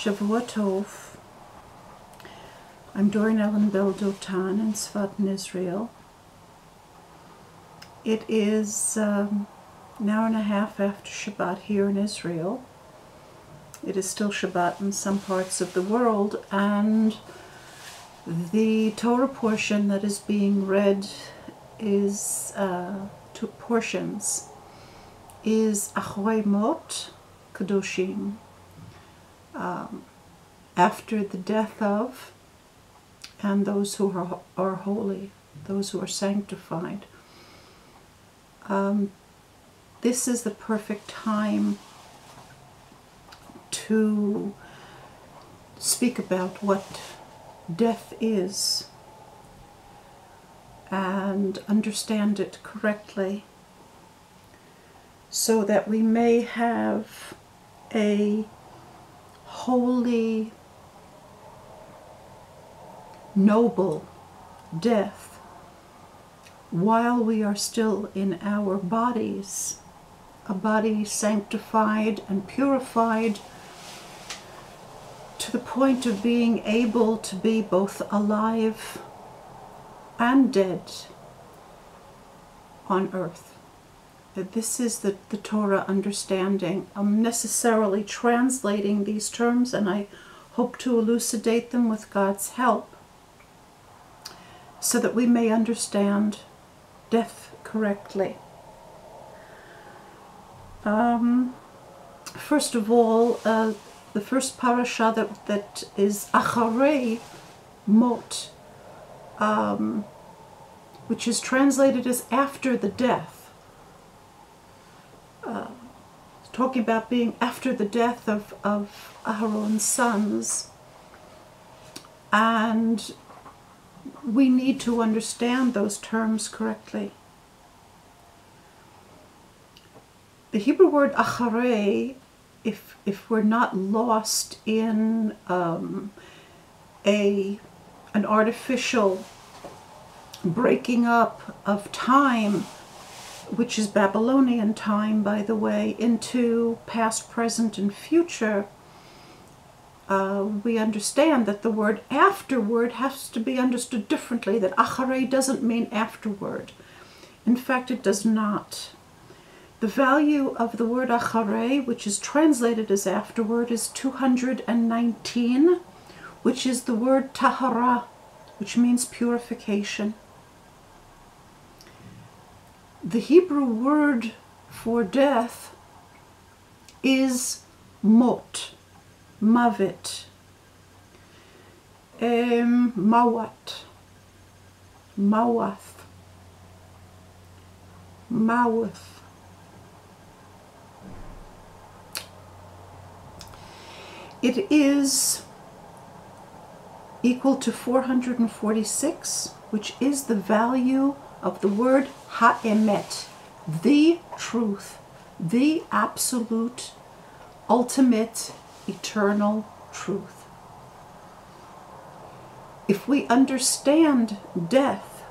Shavua Tov. I'm during Ellen Beldotan in Tzfat in Israel. It is an hour and a half after Shabbat here in Israel. It is still Shabbat in some parts of the world, and the Torah portion that is being read is two portions. Is אחרי מות קדושים, after the death of, and those who are holy, those who are sanctified. This is the perfect time to speak about what death is and understand it correctly, so that we may have a holy, noble death while we are still in our bodies, a body sanctified and purified to the point of being able to be both alive and dead on earth. This is the Torah understanding. I'm necessarily translating these terms, and I hope to elucidate them with God's help, so that we may understand death correctly. First of all, the first parasha that is אחרי מות, which is translated as after the death. Talking about being after the death of Aaron's sons. And we need to understand those terms correctly. The Hebrew word אחרי, if we're not lost in an artificial breaking up of time, which is Babylonian time, by the way, into past, present, and future, we understand that the word afterward has to be understood differently, that אחרי doesn't mean afterward. In fact, it does not. The value of the word אחרי, which is translated as afterward, is 219, which is the word טהרה, which means purification. The Hebrew word for death is mot, mavet, mawat, mawath, maweth. It is equal to 446, which is the value of the word האמת, the truth, the absolute, ultimate, eternal truth. If we understand death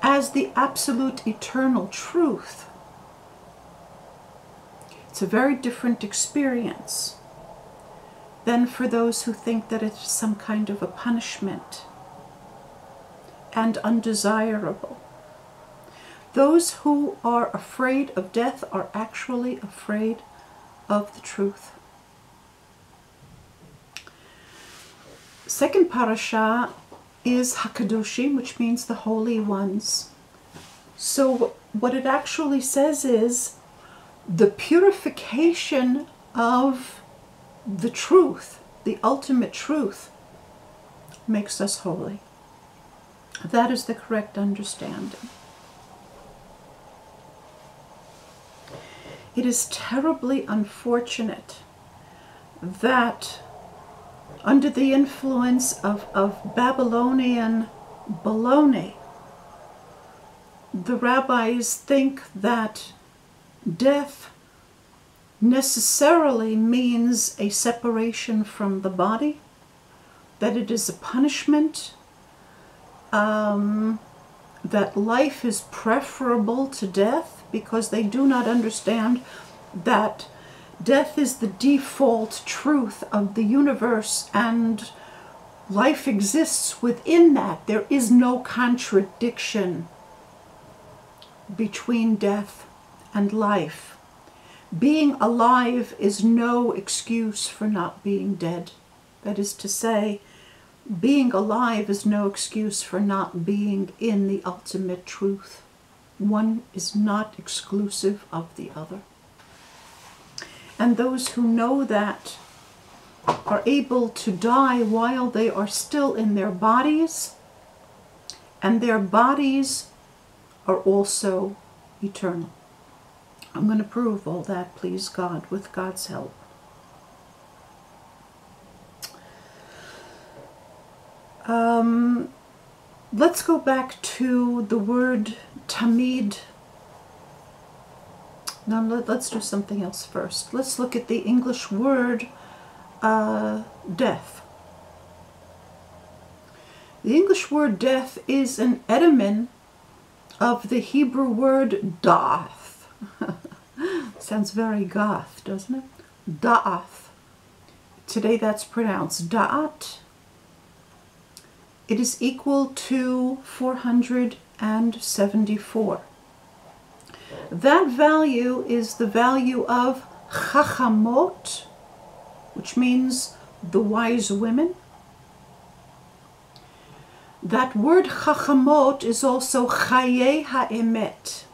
as the absolute, eternal truth, it's a very different experience than for those who think that it's some kind of a punishment and undesirable. Those who are afraid of death are actually afraid of the truth. Second parasha is HaK'doshim, which means the holy ones. So what it actually says is the purification of the truth, the ultimate truth, makes us holy. That is the correct understanding. It is terribly unfortunate that under the influence of Babylonian baloney, the rabbis think that death necessarily means a separation from the body, that it is a punishment, that life is preferable to death, because they do not understand that Death is the default truth of the universe, and life exists within that. There is no contradiction between death and life. Being alive is no excuse for not being dead. That is to say, being alive is no excuse for not being in the ultimate truth. One is not exclusive of the other. And those who know that are able to die while they are still in their bodies, and their bodies are also eternal. I'm going to prove all that, please God, with God's help. Let's go back to the word tamid. Now let's do something else first. Let's look at the English word death. The English word death is an etymon of the Hebrew word da'ath. Sounds very goth, doesn't it? Da'ath. Today that's pronounced da'at. It is equal to 474. That value is the value of chachamot, which means the wise women. That word chachamot is also bחיי האמת.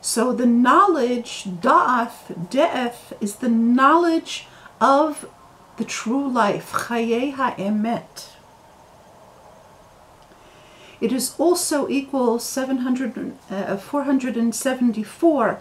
So the knowledge, death, is the knowledge of the true life, bחיי האמת. It is also equal, 474,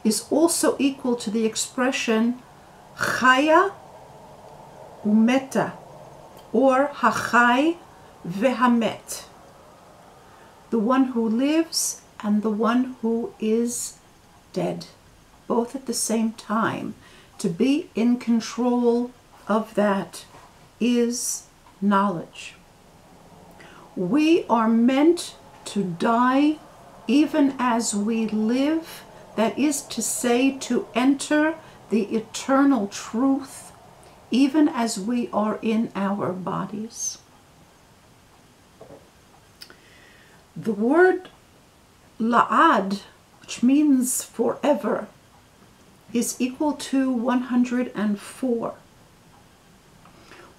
is also equal to the expression chaya umeta, or hachai vehamet, the one who lives and the one who is dead, both at the same time. To be in control of that is knowledge. We are meant to die even as we live, that is to say, to enter the eternal truth even as we are in our bodies. The word la'ad, which means forever, is equal to 104.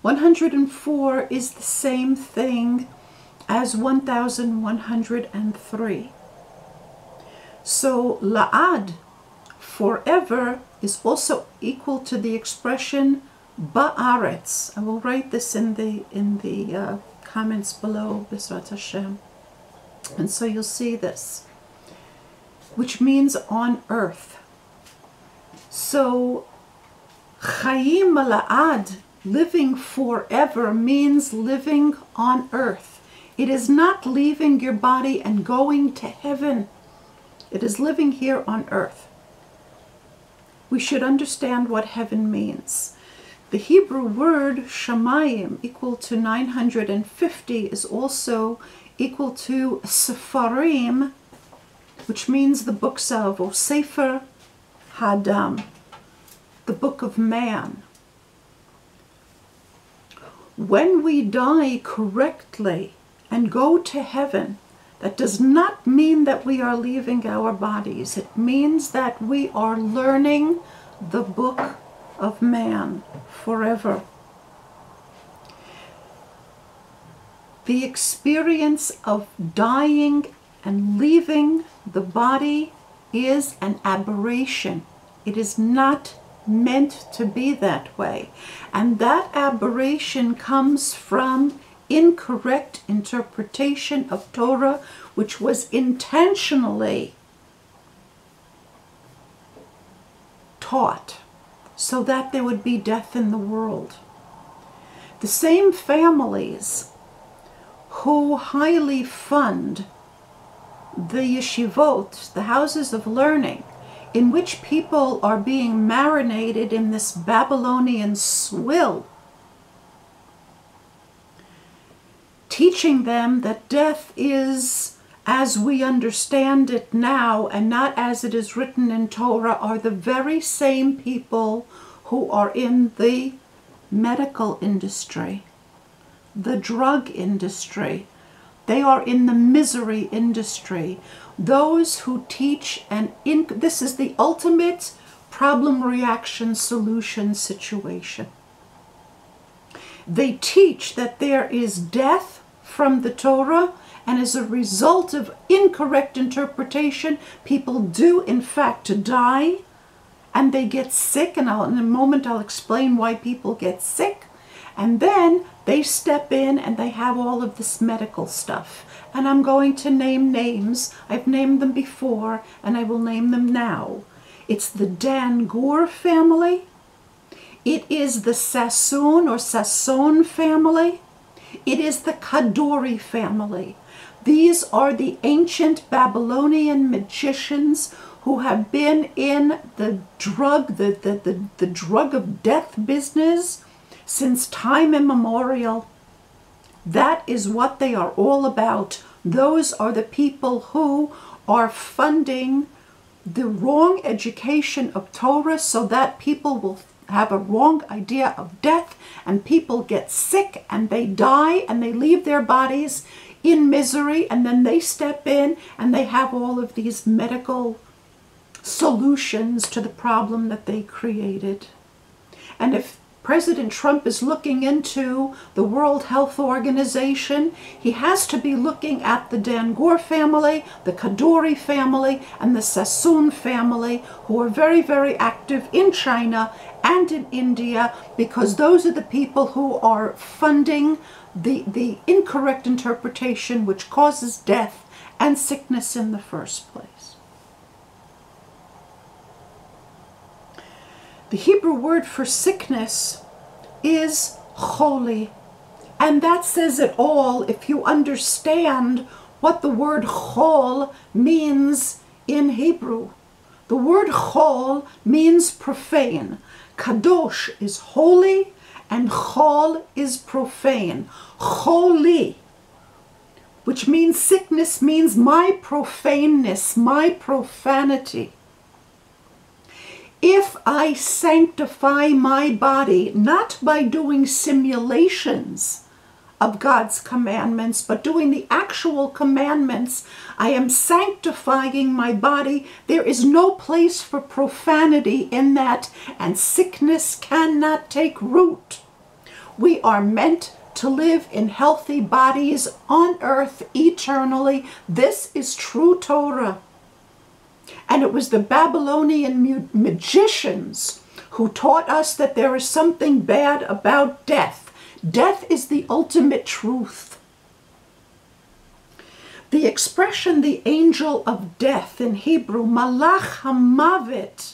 104 is the same thing as 1103. So la'ad, forever, is also equal to the expression Ba'aretz. I will write this in the comments below, B'ezrat Hashem. And so you'll see this, which means on earth. So Chaim La'ad, living forever, means living on earth. It is not leaving your body and going to heaven. It is living here on earth. We should understand what heaven means. The Hebrew word shamim, equal to 950, is also equal to Sefrim, which means the books of, or Sefer HaAdam, the book of man. When we die correctly and go to heaven, that does not mean that we are leaving our bodies. It means that we are learning the book of man forever. The experience of dying and leaving the body is an aberration. It is not meant to be that way. And that aberration comes from incorrect interpretation of Torah, which was intentionally taught so that there would be death in the world. The same families who highly fund the yeshivot, the houses of learning, in which people are being marinated in this Babylonian swill, teaching them that death is as we understand it now and not as it is written in Torah are the very same people who are in the medical industry, the drug industry. They are in the misery industry. Those who teach, and this is the ultimate problem, reaction, solution situation. They teach that there is death from the Torah, and as a result of incorrect interpretation, people do in fact die, and they get sick, and in a moment I'll explain why people get sick. And then they step in and they have all of this medical stuff. And I'm going to name names. I've named them before, and I will name them now. It's the Dan Gur family. It is the Sassoon or Sasson family. It is the Kadori family. These are the ancient Babylonian magicians who have been in the drug, the drug of death business since time immemorial. That is what they are all about. Those are the people who are funding the wrong education of Torah so that people will have a wrong idea of death, and people get sick and they die and they leave their bodies in misery, and then they step in and they have all of these medical solutions to the problem that they created. And if President Trump is looking into the World Health Organization, he has to be looking at the Dan Gur family, the Kadori family, and the Sassoon family, who are very, very active in China and in India, because those are the people who are funding the incorrect interpretation which causes death and sickness in the first place. The Hebrew word for sickness is holy, and that says it all if you understand what the word chol means in Hebrew. The word chol means profane. Kadosh is holy and chol is profane. Holy, which means sickness, means my profaneness, my profanity. If I sanctify my body, not by doing simulations of God's commandments, but doing the actual commandments, I am sanctifying my body. There is no place for profanity in that, and sickness cannot take root. We are meant to live in healthy bodies on earth eternally. This is true Torah. And it was the Babylonian magicians who taught us that there is something bad about death. Death is the ultimate truth. The expression, the angel of death in Hebrew, malach hamavet,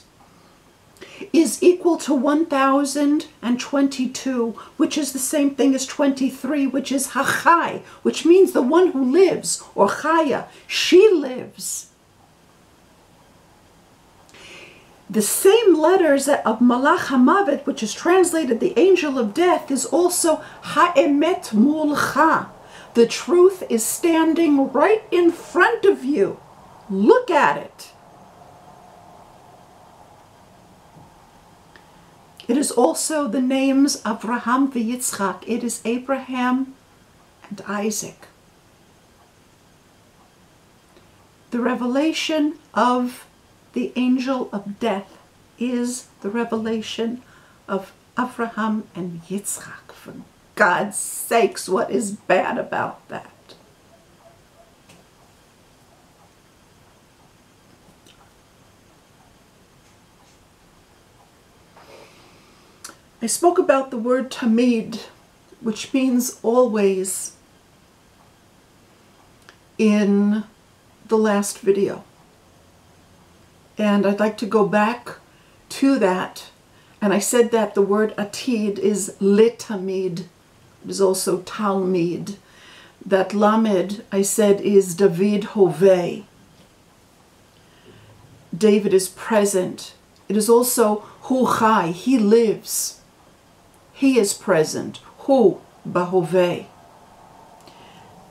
is equal to 1022, which is the same thing as 23, which is hachai, which means the one who lives, or chaya, she lives. The same letters of Malach HaMavet, which is translated the angel of death, is also ha'emet mulcha. The truth is standing right in front of you. Look at it. It is also the names of Abraham v'Yitzchak. It is Abraham and Isaac. The revelation of the angel of death is the revelation of Abraham and Yitzchak. For God's sakes, what is bad about that? I spoke about the word tamid, which means always, in the last video. And I'd like to go back to that. And I said that the word atid is litamid. It is also talmid. That lamed, I said, is David Hovei. David is present. It is also hu chai, he lives. He is present. Hu bahove.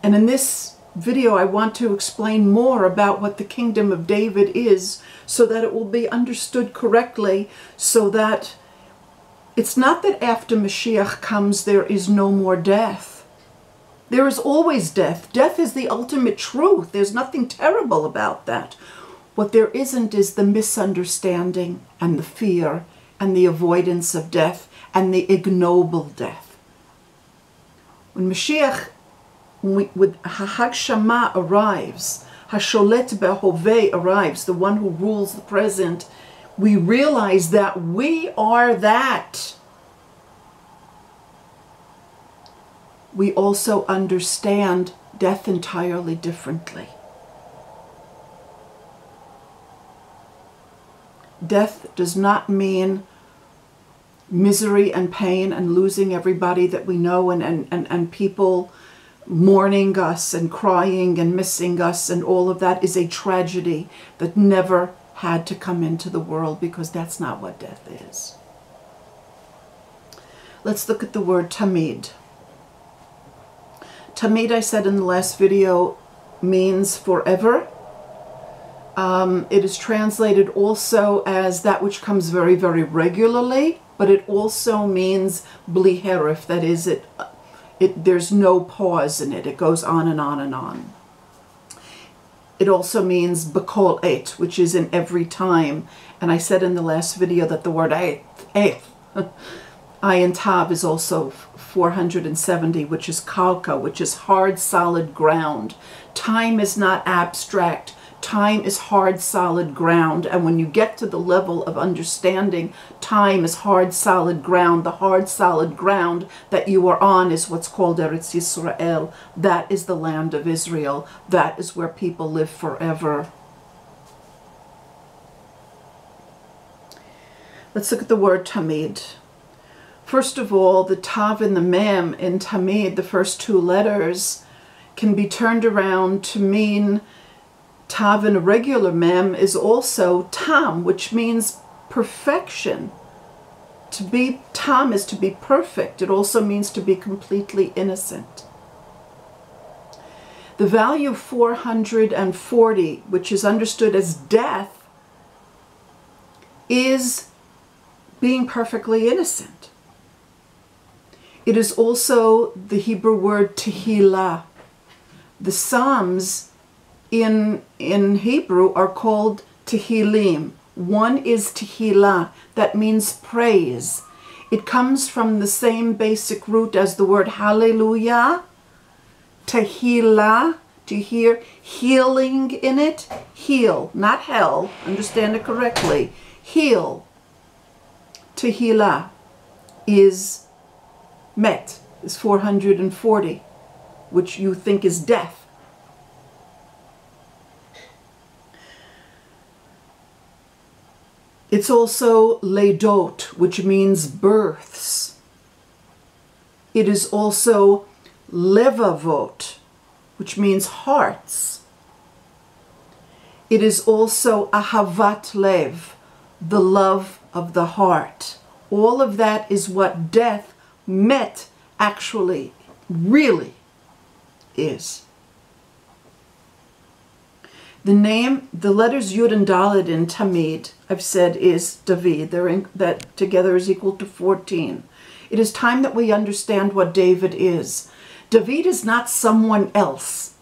And in this video I want to explain more about what the kingdom of David is, so that it will be understood correctly, so that it's not that after Mashiach comes there is no more death. There is always death. Death is the ultimate truth. There's nothing terrible about that. What there isn't is the misunderstanding and the fear and the avoidance of death and the ignoble death. When Mashiach, when HaHagshama arrives, HaSholet בהוה arrives, the one who rules the present, we realize that we are that. We also understand death entirely differently. Death does not mean misery and pain and losing everybody that we know, and people mourning us and crying and missing us, and all of that is a tragedy that never had to come into the world, because that's not what death is. Let's look at the word tamid. Tamid, I said in the last video, means forever. It is translated also as that which comes very, very regularly, but it also means bli herif, that is, there's no pause in it. It goes on and on and on. It also means b'kol et, which is in every time. And I said in the last video that the word et, ayin tav, is also 470, which is kalka, which is hard, solid ground. Time is not abstract. Time is hard, solid ground. And when you get to the level of understanding, time is hard, solid ground. The hard, solid ground that you are on is what's called Eretz Yisrael. That is the land of Israel. That is where people live forever. Let's look at the word tamid. First of all, the tav and the mem in tamid, the first two letters, can be turned around to mean tav in a regular mem is also tam, which means perfection. To be tam is to be perfect. It also means to be completely innocent. The value 440, which is understood as death, is being perfectly innocent. It is also the Hebrew word tehillah. The Psalms in Hebrew are called tehillim. One is tehillah, that means praise. It comes from the same basic root as the word hallelujah. Tehillah, do you hear healing in it? Heal, not hell, understand it correctly. Heal. Tehillah is met, is 440, which you think is death. It's also ledot, which means births. It is also lebavot, which means hearts. It is also ahavat lev, the love of the heart. All of that is what death met actually, really is. The name, the letters Yud and Dalet in Tamid, I've said, is David. That together is equal to 14. It is time that we understand what David is. David is not someone else.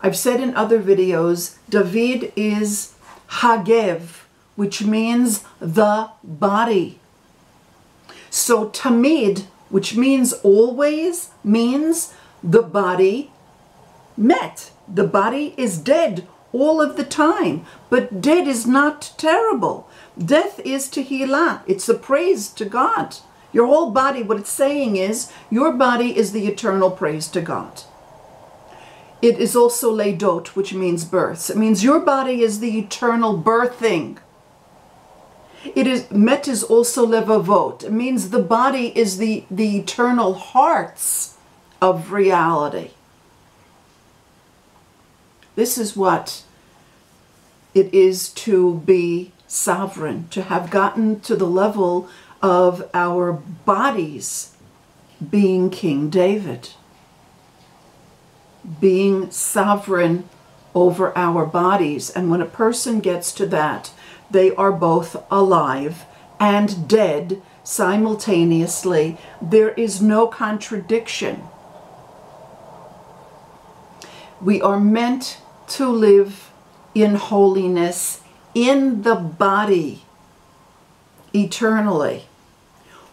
I've said in other videos, David is Hagev, which means the body. So Tamid, which means always, means the body met. The body is dead all of the time, but dead is not terrible. Death is tehillah. It's a praise to God. Your whole body, what it's saying is, your body is the eternal praise to God. It is also ledot, which means births. It means your body is the eternal birthing. It is, met is also levavot. It means the body is the eternal hearts of reality. This is what it is to be sovereign, to have gotten to the level of our bodies being King David. being sovereign over our bodies. And when a person gets to that, they are both alive and dead simultaneously. There is no contradiction. We are meant to live in holiness in the body eternally.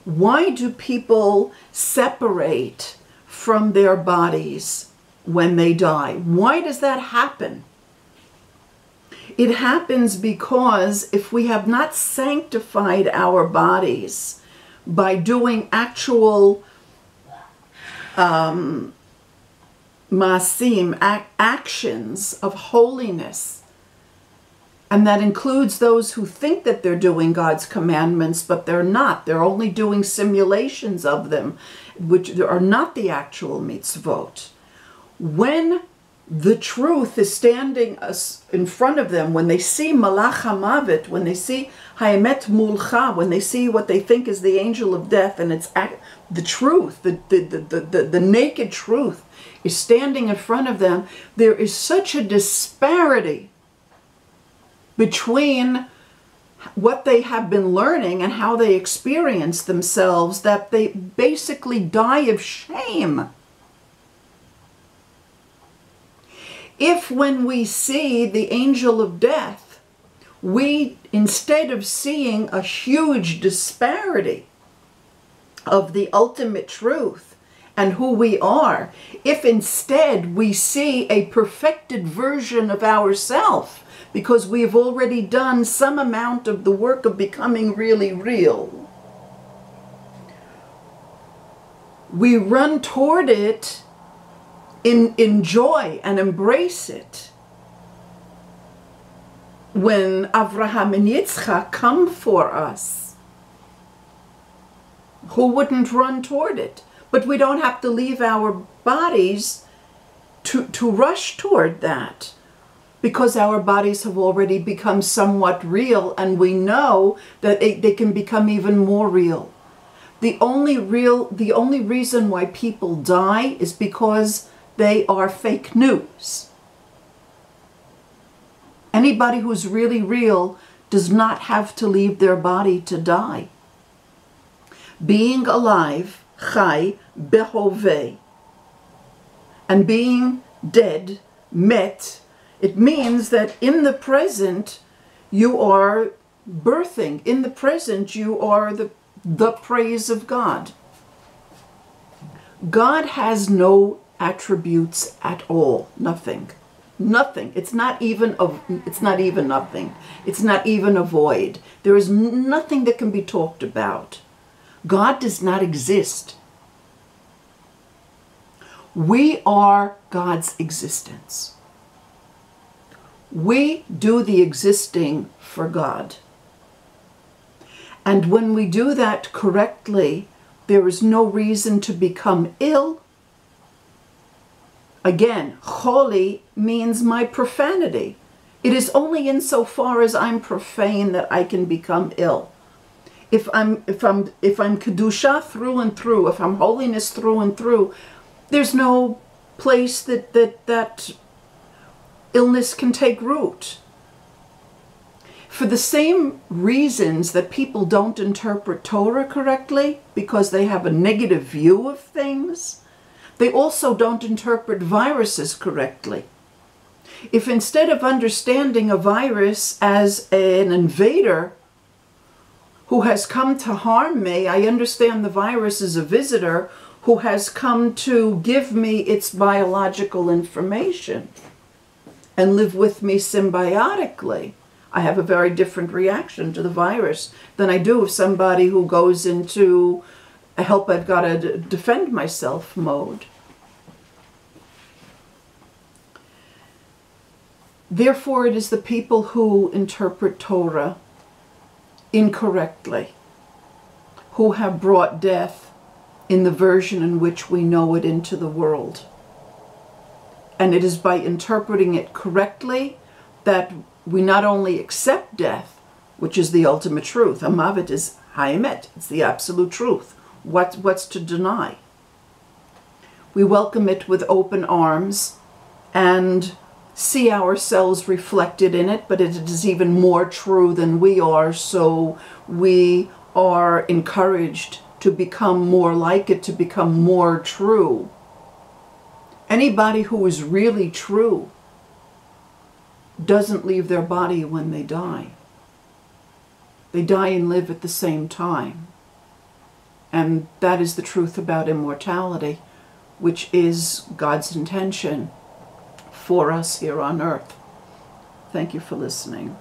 Why do people separate from their bodies when they die? Why does that happen? It happens because if we have not sanctified our bodies by doing actual maasim, actions of holiness, and that includes those who think that they're doing God's commandments, but they're not. They're only doing simulations of them, which are not the actual mitzvot. When the truth is standing in front of them, when they see malach hamavet, when they see האמת mulcha, when they see what they think is the angel of death, and it's the truth, the naked truth is standing in front of them, there is such a disparity between what they have been learning and how they experience themselves that they basically die of shame. If when we see the angel of death, we, instead of seeing a huge disparity of the ultimate truth and who we are, if instead we see a perfected version of ourselves, because we have already done some amount of the work of becoming really real, we run toward it in joy and embrace it. When Abraham and Yitzchak come for us, who wouldn't run toward it? But we don't have to leave our bodies to rush toward that, because our bodies have already become somewhat real, and we know that they can become even more real. The only reason why people die is because they are fake news. Anybody who's really real does not have to leave their body to die. Being alive, chai, בהוה, and being dead, met, it means that in the present you are birthing. In the present you are the praise of God. God has no attributes at all. Nothing. Nothing. It's not even nothing. It's not even a void. There is nothing that can be talked about. God does not exist. We are God's existence. We do the existing for God. And when we do that correctly, there is no reason to become ill. Again, holy means my profanity. It is only insofar as I'm profane that I can become ill. If I'm kedusha through and through, if I'm holiness through and through, there's no place that illness can take root. For the same reasons that people don't interpret Torah correctly, because they have a negative view of things, they also don't interpret viruses correctly. If instead of understanding a virus as an invader who has come to harm me, I understand the virus as a visitor who has come to give me its biological information and live with me symbiotically, I have a very different reaction to the virus than I do of somebody who goes into a help, I've got to defend myself mode. Therefore, it is the people who interpret Torah incorrectly who have brought death in the version in which we know it into the world. And it is by interpreting it correctly that we not only accept death, which is the ultimate truth. Ahet is האמת. It's the absolute truth. What's to deny? We welcome it with open arms and see ourselves reflected in it, but it is even more true than we are, so we are encouraged to become more like it, to become more true. Anybody who is really true doesn't leave their body when they die. They die and live at the same time. And that is the truth about immortality, which is God's intention for us here on earth. Thank you for listening.